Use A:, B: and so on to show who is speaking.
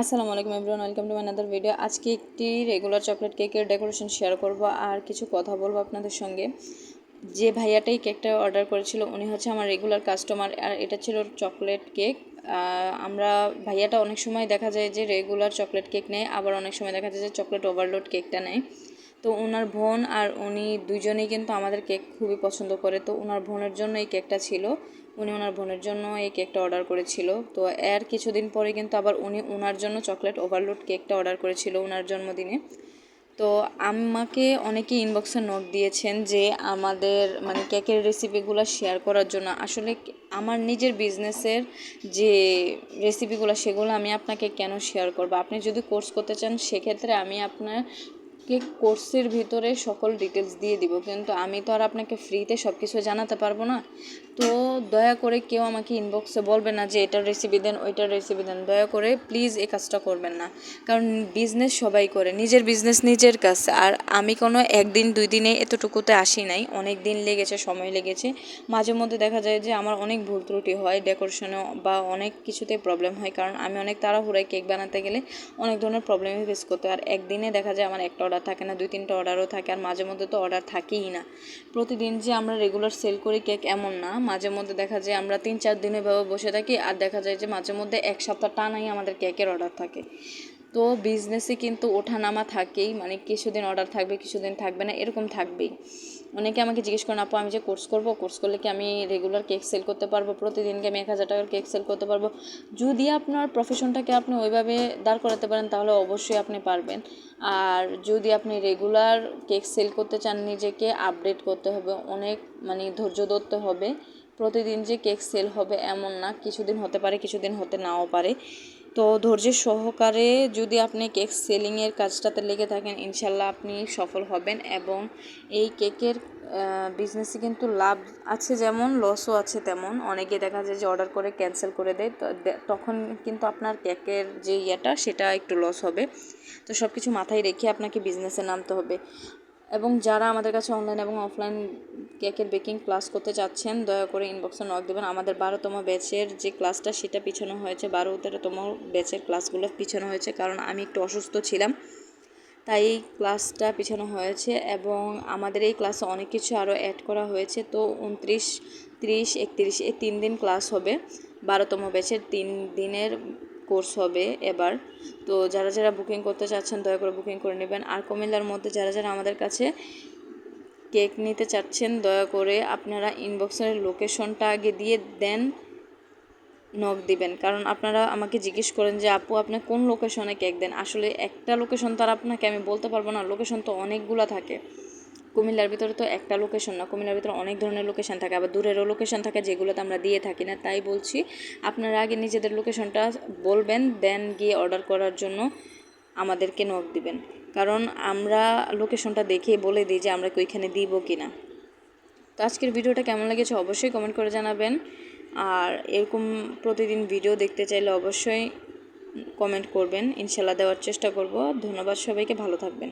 A: আসসালামু আলাইকুম everyone, welcome to my another video. আজকে একটি রেগুলার চকলেট কেকের ডেকোরেশন শেয়ার করব আর কিছু কথা বলবো আপনাদের সঙ্গে। যে ভাইয়াটাই কেকটা অর্ডার করেছিল উনি হচ্ছে আমার রেগুলার কাস্টমার, আর এটা ছিল চকলেট কেক। আমরা ভাইয়াটা অনেক সময় দেখা যায় যে রেগুলার চকলেট কেক নেয়, আবার অনেক সময় দেখা যায় যে চকলেট ওভারলোড কেকটা নেয়। তো ওনার বোন আর উনি দুজনেই কিন্তু আমাদের কেক খুবই পছন্দ করে, তো ওনার বোনের জন্য এই কেকটা ছিল। উনি ওনার বোনের জন্য এই কেকটা অর্ডার করেছিল। তো এর কিছুদিন পরে কিন্তু আবার উনি ওনার জন্য চকলেট ওভারলোড কেকটা অর্ডার করেছিল ওনার জন্মদিনে। তো আমাকে অনেকে ইনবক্সে নোট দিয়েছেন যে আমাদের কেকের রেসিপিগুলো শেয়ার করার জন্য। আসলে আমার নিজের বিজনেসের যে রেসিপিগুলো সেগুলো আমি আপনাকে কেন শেয়ার করব? আপনি যদি কোর্স করতে চান সেক্ষেত্রে আমি আপনার কোর্সের ভিতরে সকল ডিটেলস দিয়ে দিব, কিন্তু আমি তো আর আপনাকে ফ্রিতে সব কিছু জানাতে পারবো না। তো দয়া করে কেউ আমাকে ইনবক্সে বলবে না যে এটার রেসিপি দেন ওইটার রেসিপি দেন। দয়া করে প্লিজ এই কাজটা করবেন না, কারণ বিজনেস সবাই করে, নিজের বিজনেস নিজের কাছে। আর আমি কোনো একদিন দুই দিনে এতটুকুতে আসি নাই, অনেক দিন লেগেছে, সময় লেগেছে। মাঝে মধ্যে দেখা যায় যে আমার অনেক ভুল ত্রুটি হয় ডেকোরেশনে বা অনেক কিছুতে প্রবলেম হয়, কারণ আমি অনেক তাড়াহুড়ায় কেক বানাতে গেলে অনেক ধরনের প্রবলেমই ফেস করতে হয়। আর একদিনে দেখা যায় আমার একটা অর্ডার থাকে না, 2-3টা অর্ডারও থাকে, আর মাঝে মধ্যে তো অর্ডার থাকেই না। প্রতিদিন যে আমরা রেগুলার সেল করি কেক এমন না, মাঝে মধ্যে দেখা যায় আমরা 3-4 দিন এভাবে বসে থাকি, আর দেখা যায় যে মাঝে মধ্যে এক সপ্তাহ টানাই আমাদের কেকের অর্ডার থাকে। তো বিজনেসে কিন্তু ওঠানামা থাকেই, কিছুদিন অর্ডার থাকবে, কিছুদিন থাকবে না, এরকম থাকবেই। অনেকে আমাকে জিজ্ঞেস করেন, আপু আমি যে কোর্স করলে কি আমি রেগুলার কেক সেল করতে পারবো? প্রতিদিনকে আমি 1000 টাকার কেক সেল করতে পারবো? যদি আপনার প্রফেশনটাকে আপনি ওইভাবে দাঁড় করাতে পারেন তাহলে অবশ্যই আপনি পারবেন। আর যদি আপনি রেগুলার কেক সেল করতে চান, নিজেকে আপডেট করতে হবে, অনেক ধৈর্য ধরতে হবে। প্রতিদিন যে কেক সেল হবে এমন না, কিছুদিন হতে পারে, কিছুদিন হতে নাও পারে। তো ধৈর্যের সহকারে যদি আপনি কেক সেলিংয়ের কাজটাতে লেগে থাকেন, ইনশাল্লাহ আপনি সফল হবেন। এবং এই কেকের বিজনেসে কিন্তু লাভ আছে যেমন লসও আছে তেমন। অনেকে দেখা যায় যে অর্ডার করে ক্যান্সেল করে দেয়, তো তখন কিন্তু আপনার কেকের যে সেটা একটু লস হবে। তো সব কিছু মাথায় রেখে আপনাকে বিজনেসে নামতে হবে। এবং যারা আমাদের কাছে অনলাইন এবং অফলাইন কেকের বেকিং ক্লাস করতে চাচ্ছেন, দয়া করে ইনবক্সে নক দেবেন। আমাদের 12তম ব্যাচের যে ক্লাসটা সেটা পিছানো হয়েছে, 12-13তম ব্যাচের ক্লাসগুলো পিছানো হয়েছে, কারণ আমি একটু অসুস্থ ছিলাম, তাই এই ক্লাসটা পিছানো হয়েছে। এবং আমাদের এই ক্লাসে অনেক কিছু আরও অ্যাড করা হয়েছে। তো 29, 30, 31 এই 3 দিন ক্লাস হবে। 12তম ব্যাচের 3 দিনের কোর্স হবে এবার। তো যারা যারা বুকিং করতে চাচ্ছেন দয়া করে বুকিং করে নেবেন। আর কুমিল্লার মধ্যে যারা যারা আমাদের কাছে কেক নিতে চাচ্ছেন, দয়া করে আপনারা ইনবক্সের লোকেশনটা আগে দিয়ে দেন, নক দিবেন। কারণ আপনারা আমাকে জিজ্ঞেস করেন যে আপু আপনি কোন লোকেশনে কেক দেন। আসলে একটা লোকেশন তো আর আপনাকে আমি বলতে পারবো না, লোকেশন তো অনেকগুলো থাকে। কুমিল্লার ভিতরে তো একটা লোকেশন না, কুমিল্লার ভিতরে অনেক ধরনের লোকেশন থাকে, আবার দূরেরও লোকেশন থাকে যেগুলোতে আমরা দিয়ে থাকি না। তাই বলছি আপনারা আগে নিজেদের লোকেশনটা বলবেন, দেন গিয়ে অর্ডার করার জন্য আমাদেরকে নক দিবেন। কারণ আমরা লোকেশনটা দেখেই বলে দিই যে আমরা ওইখানে দিব কি না। তো আজকের ভিডিওটা কেমন লেগেছে অবশ্যই কমেন্ট করে জানাবেন। আর এরকম প্রতিদিন ভিডিও দেখতে চাইলে অবশ্যই কমেন্ট করবেন, ইনশাল্লাহ দেওয়ার চেষ্টা করব। ধন্যবাদ সবাইকে, ভালো থাকবেন।